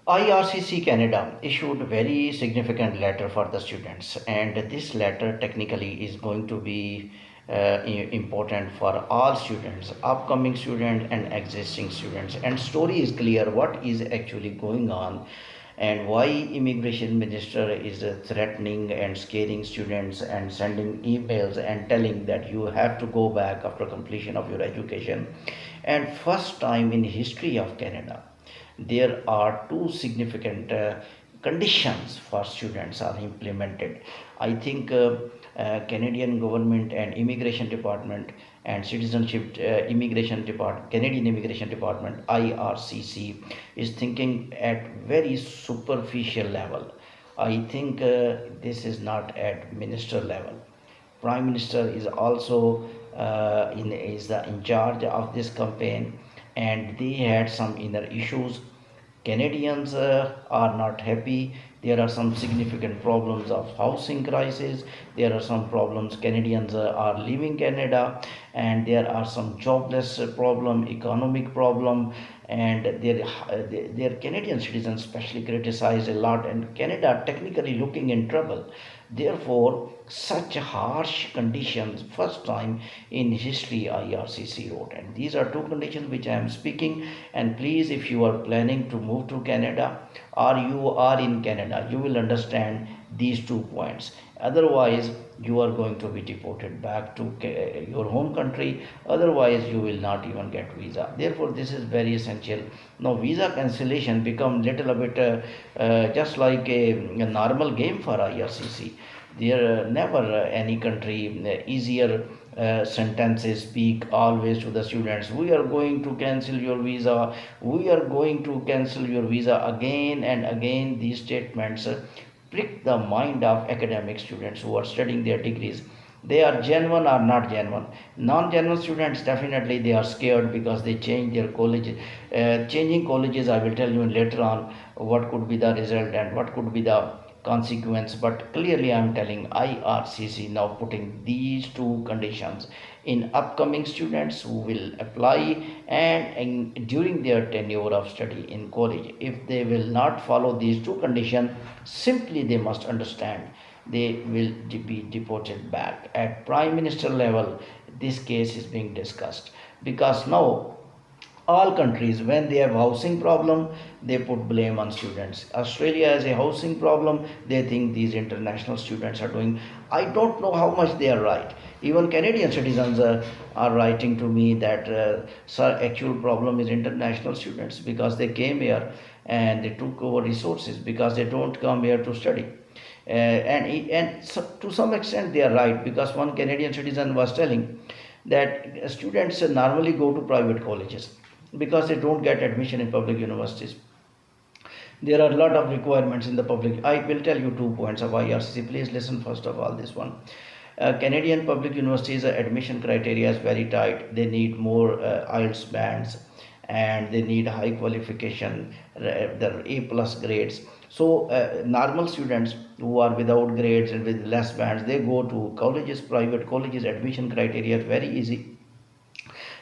IRCC Canada issued a very significant letter for the students, and this letter technically is going to be important for all students, upcoming students and existing students. And story is clear what is actually going on and why immigration minister is threatening and scaring students and sending emails and telling that you have to go back after completion of your education. And first time in history of Canada, there are two significant conditions for students are implemented. I think Canadian government and immigration department and citizenship immigration department, Canadian immigration department, IRCC, is thinking at very superficial level. I think this is not at minister level. Prime Minister is also in charge of this campaign, and they had some inner issues. Canadians are not happy. There are some significant problems of housing crisis. There are some problems Canadians are leaving Canada, and there are some jobless problem, economic problem, and their Canadian citizens especially criticized a lot, and Canada technically looking in trouble. Therefore, such harsh conditions, first time in history IRCC wrote. And these are two conditions which I am speaking. And please, if you are planning to move to Canada or you are in Canada, you will understand these 2 points. Otherwise, you are going to be deported back to your home country. Otherwise, you will not even get visa. Therefore, this is very essential. Now, visa cancellation become little bit just like a normal game for IRCC. There never any country easier sentences speak always to the students. We are going to cancel your visa. We are going to cancel your visa again and again. These statements prick the mind of academic students who are studying their degrees. They are genuine or not genuine. Non-genuine students, definitely they are scared because they change their college. Changing colleges, I will tell you later on what could be the result and what could be the consequence. But clearly I am telling IRCC now putting these two conditions in upcoming students who will apply and during their tenure of study in college. If they will not follow these two conditions, simply they must understand they will be deported back. At Prime Minister level, this case is being discussed because now all countries, when they have housing problem, they put blame on students. Australia has a housing problem, they think these international students are doing. I don't know how much they are right. Even Canadian citizens are writing to me that sir, actual problem is international students because they came here and they took over resources because they don't come here to study. And so to some extent they are right, because one Canadian citizen was telling that students normally go to private colleges because they don't get admission in public universities. There are a lot of requirements in the public. I will tell you 2 points of IRCC. Please listen first of all this one. Canadian public universities admission criteria is very tight. They need more IELTS bands, and they need high qualification, the A plus grades. So normal students who are without grades and with less bands, they go to colleges, private colleges. Admission criteria is very easy.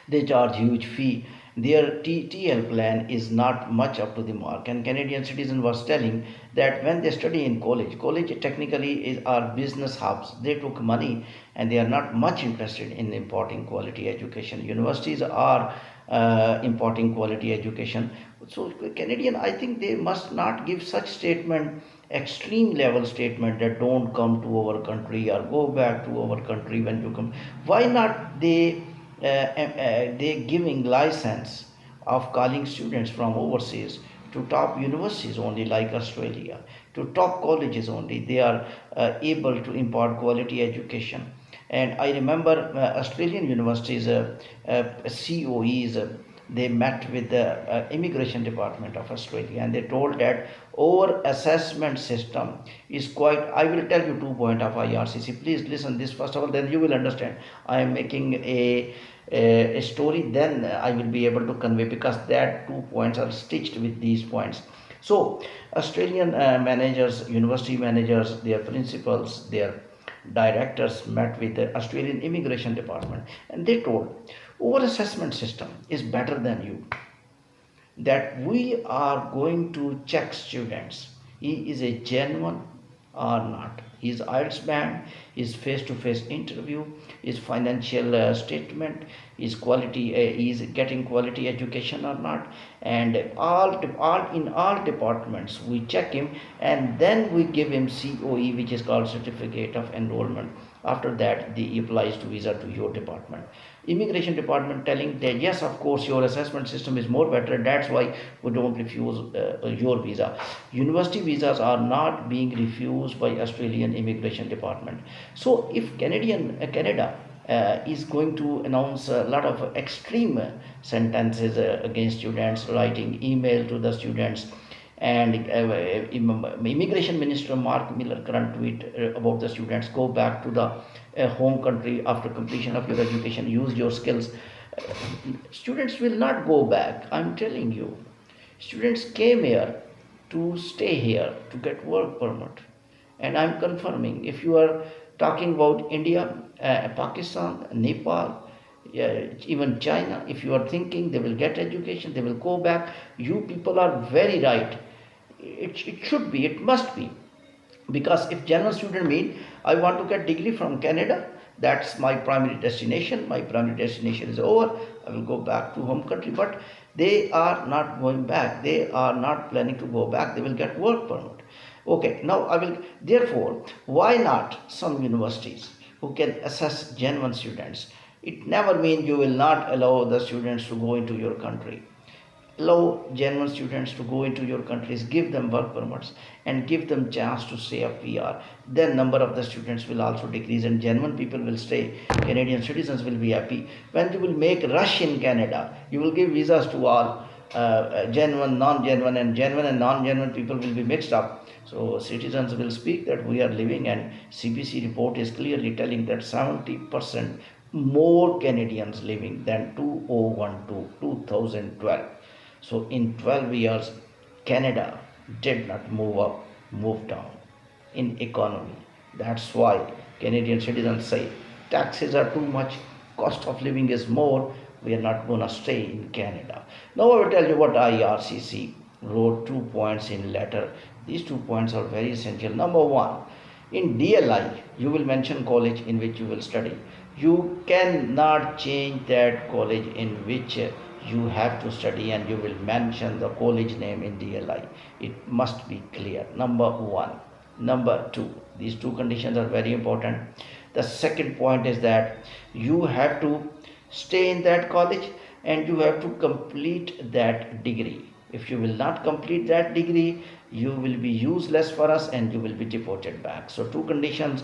They charge huge fee. Their TL plan is not much up to the mark. And Canadian citizen was telling that when they study in college technically is are business hubs. They took money and they are not much interested in importing quality education. Universities are importing quality education. So Canadian, I think they must not give such statement, extreme level statement that don't come to our country or go back to our country when you come. Why not they giving license of calling students from overseas to top universities only, like Australia, to top colleges only. They are able to impart quality education. And I remember Australian universities, COEs, they met with the immigration department of Australia, and they told that our assessment system is quite. I will tell you 2 points of IRCC. Please listen this first of all, then you will understand. I am making a story, then I will be able to convey, because that 2 points are stitched with these points. So Australian managers, university managers, their principals, their directors met with the Australian immigration department, and they told our assessment system is better than you. that we are going to check students. He is a genuine or not. His IELTS band, his face-to-face interview, his financial statement, his quality, is getting quality education or not, and in all departments we check him, and then we give him COE, which is called Certificate of Enrollment. After that, he applies to visa to your department. Immigration department telling that yes, of course, your assessment system is more better. That's why we don't refuse your visa. University visas are not being refused by Australian immigration department. So if Canada is going to announce a lot of extreme sentences against students, writing email to the students, and immigration minister Mark Miller current tweet about the students, go back to the home country after completion of your education, use your skills. Students will not go back, I'm telling you. Students came here to stay here, to get work permit, and I'm confirming, if you are talking about India, Pakistan, Nepal, even China, if you are thinking they will get education, they will go back, you people are very right. It should be, it must be, because if general student mean I want to get degree from Canada, that's my primary destination, my primary destination is over, I will go back to home country. But they are not going back, they are not planning to go back, they will get work permit. Okay, now I will, therefore, why not some universities who can assess genuine students? It never means you will not allow the students to go into your country. Allow genuine students to go into your countries, give them work permits, and give them chance to stay a PR. Then number of the students will also decrease, and genuine people will stay. Canadian citizens will be happy. When you will make rush in Canada, you will give visas to all. Genuine, non-genuine, and genuine and non-genuine people will be mixed up. So citizens will speak that we are living, and CBC report is clearly telling that 70% more Canadians living than 2012. So in 12 years, Canada did not move up, move down in economy. That's why Canadian citizens say taxes are too much, cost of living is more, we are not going to stay in Canada. Now I will tell you what IRCC wrote 2 points in letter. These 2 points are very essential. Number one, in DLI, you will mention college in which you will study. You cannot change that college in which you have to study, and you will mention the college name in DLI. It must be clear. Number one. Number two, these two conditions are very important. The second point is that you have to stay in that college and you have to complete that degree. If you will not complete that degree, you will be useless for us and you will be deported back. So two conditions.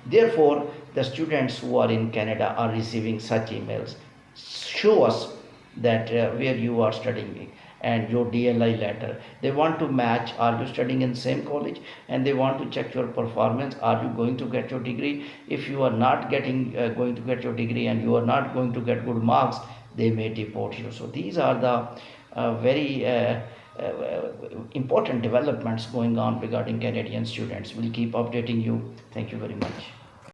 Therefore, the students who are in Canada are receiving such emails. Show us that where you are studying and your DLI letter. They want to match, are you studying in same college, and they want to check your performance. Are you going to get your degree? If you are not going to get your degree and you are not going to get good marks, they may deport you. So these are the very important developments going on regarding Canadian students. We'll keep updating you. Thank you very much.